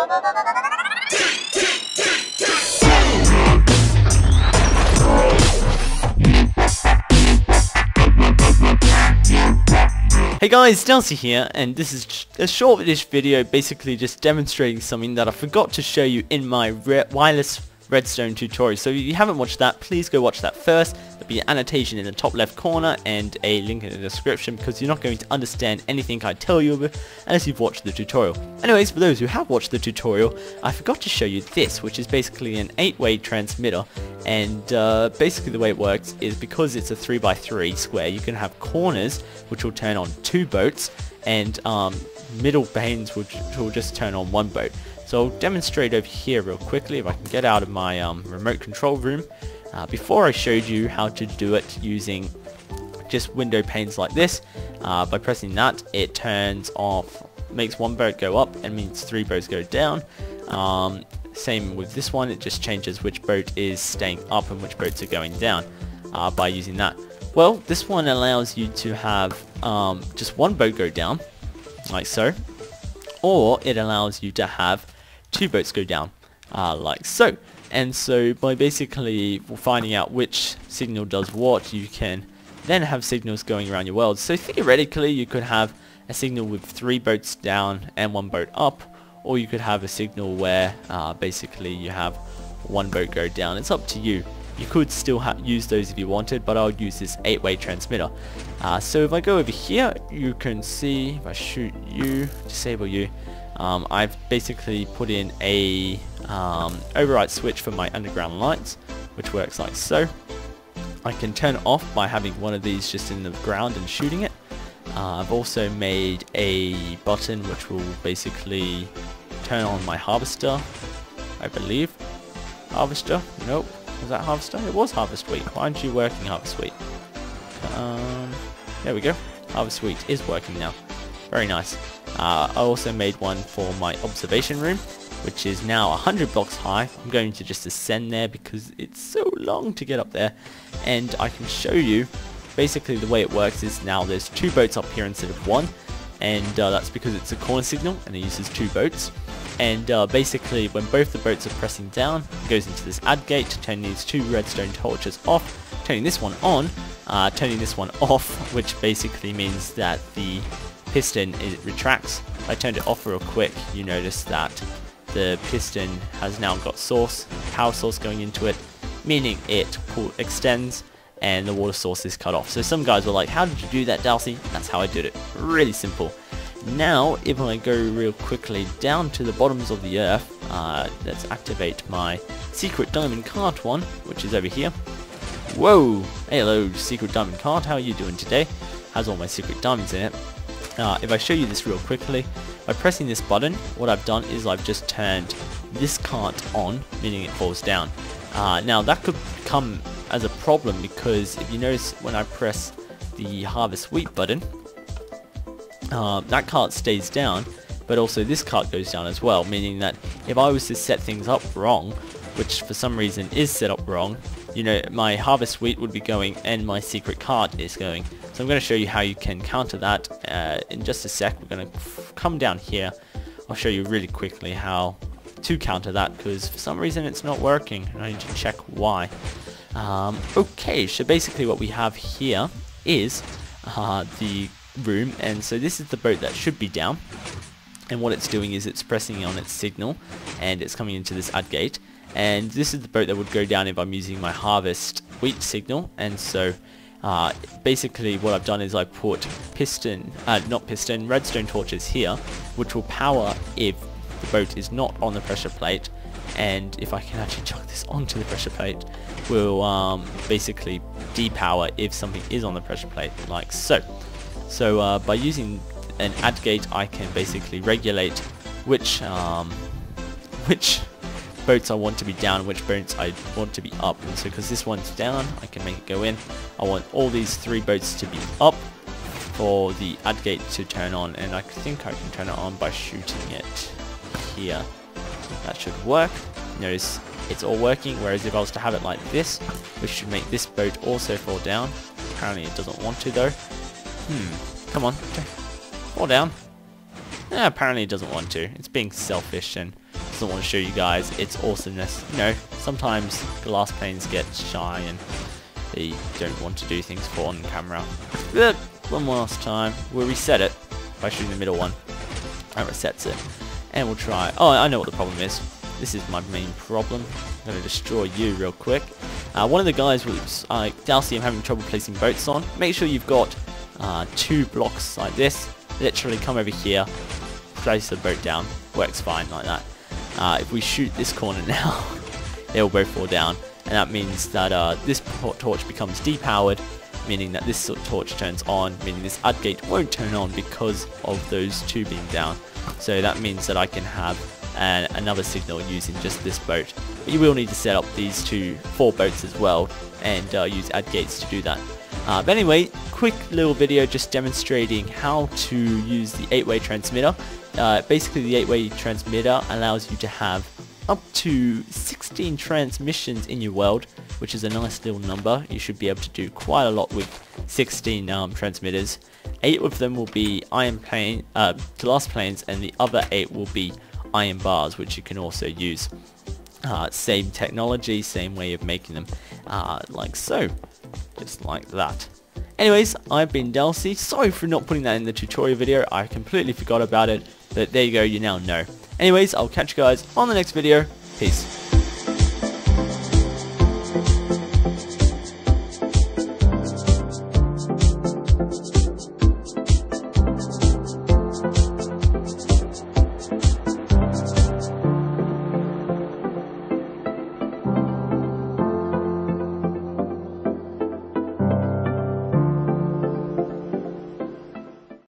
Hey guys, xDowsey here, and this is a short-ish video basically just demonstrating something that I forgot to show you in my wireless redstone tutorial. So if you haven't watched that, please go watch that first. There'll be an annotation in the top left corner and a link in the description, because you're not going to understand anything I tell you unless you've watched the tutorial. Anyways, for those who have watched the tutorial, I forgot to show you this, which is basically an 8-way transmitter. And basically the way it works is, because it's a 3x3 square, you can have corners which will turn on 2 boats, and middle panes which will just turn on 1 boat. So I'll demonstrate over here real quickly if I can get out of my remote control room. Before I showed you how to do it using just window panes like this. By pressing that, it turns off, makes 1 boat go up and means 3 boats go down. Same with this one, it just changes which boat is staying up and which boats are going down by using that. Well, this one allows you to have just 1 boat go down, like so, or it allows you to have 2 boats go down, like so. And so by basically finding out which signal does what, you can then have signals going around your world. So theoretically you could have a signal with 3 boats down and 1 boat up, or you could have a signal where basically you have 1 boat go down. It's up to you. You could still use those if you wanted, but I'll use this 8-way transmitter. So if I go over here, you can see, if I shoot you, disable you, I've basically put in a override switch for my underground lights, which works like so. I can turn it off by having one of these just in the ground and shooting it. I've also made a button which will basically turn on my harvester, I believe. Harvester? Nope. Was that harvester? It was harvest wheat. Why aren't you working, harvest wheat? There we go. Harvest wheat is working now. Very nice. I also made one for my observation room, which is now 100 blocks high. I'm going to just ascend there because it's so long to get up there, and I can show you basically the way it works is now there's 2 boats up here instead of 1, and that's because it's a corner signal and it uses 2 boats. And basically when both the boats are pressing down, it goes into this add gate, turning these 2 redstone torches off, turning this one on, turning this one off, which basically means that the piston retracts. If I turned it off real quick, you notice that the piston has now got power source going into it, meaning it extends and the water source is cut off. So some guys were like, how did you do that, Xdowsey? That's how I did it. Really simple. Now, if I go real quickly down to the bottoms of the earth, let's activate my secret diamond cart one, which is over here. Whoa! Hello, secret diamond cart. How are you doing today? Has all my secret diamonds in it. If I show you this real quickly, by pressing this button, what I've done is I've just turned this cart on, meaning it falls down. Now that could come as a problem, because if you notice when I press the harvest wheat button, that cart stays down, but also this cart goes down as well, meaning that if I was to set things up wrong, which for some reason is set up wrong, you know, my harvest wheat would be going and my secret cart is going. So I'm going to show you how you can counter that in just a sec. We're going to come down here. I'll show you really quickly how to counter that, because for some reason it's not working and I need to check why. Okay, so basically what we have here is the room, and so this is the boat that should be down, and what it's doing is it's pressing on its signal and it's coming into this add gate, and this is the boat that would go down if I'm using my harvest wheat signal. And so basically what I've done is I put redstone torches here, which will power if the boat is not on the pressure plate, and if I can actually chuck this onto the pressure plate, will basically depower if something is on the pressure plate, like so. So by using an add gate, I can basically regulate which boats I want to be down and which boats I want to be up. And so because this one's down, I can make it go in. I want all these 3 boats to be up for the add gate to turn on, and I think I can turn it on by shooting it here. That should work. Notice it's all working, whereas if I was to have it like this, which should make this boat also fall down. Apparently it doesn't want to though. Come on, fall down. Apparently it doesn't want to. It's being selfish and doesn't want to show you guys its awesomeness. You know, sometimes glass planes get shy and they don't want to do things for on camera. But one last time, we'll reset it by shooting the middle one. That resets it. And we'll try... Oh, I know what the problem is. This is my main problem. I'm going to destroy you real quick. One of the guys was xDowsey, I'm having trouble placing boats on. Make sure you've got 2 blocks like this. Literally come over here, place the boat down. Works fine like that. If we shoot this corner now, they'll both fall down. And that means that this torch becomes depowered, meaning that this torch turns on, meaning this add gate won't turn on because of those 2 being down. So that means that I can have another signal using just this boat. But you will need to set up these 4 boats as well and use add gates to do that. But anyway, quick little video just demonstrating how to use the 8-way transmitter. Basically the 8-way transmitter allows you to have up to 16 transmissions in your world, which is a nice little number. You should be able to do quite a lot with 16 transmitters. 8 of them will be glass planes, and the other 8 will be iron bars, which you can also use. Same technology, same way of making them, like so, just like that. Anyways, I've been xDowsey. Sorry for not putting that in the tutorial video, I completely forgot about it, but there you go, you now know. Anyways, I'll catch you guys on the next video. Peace.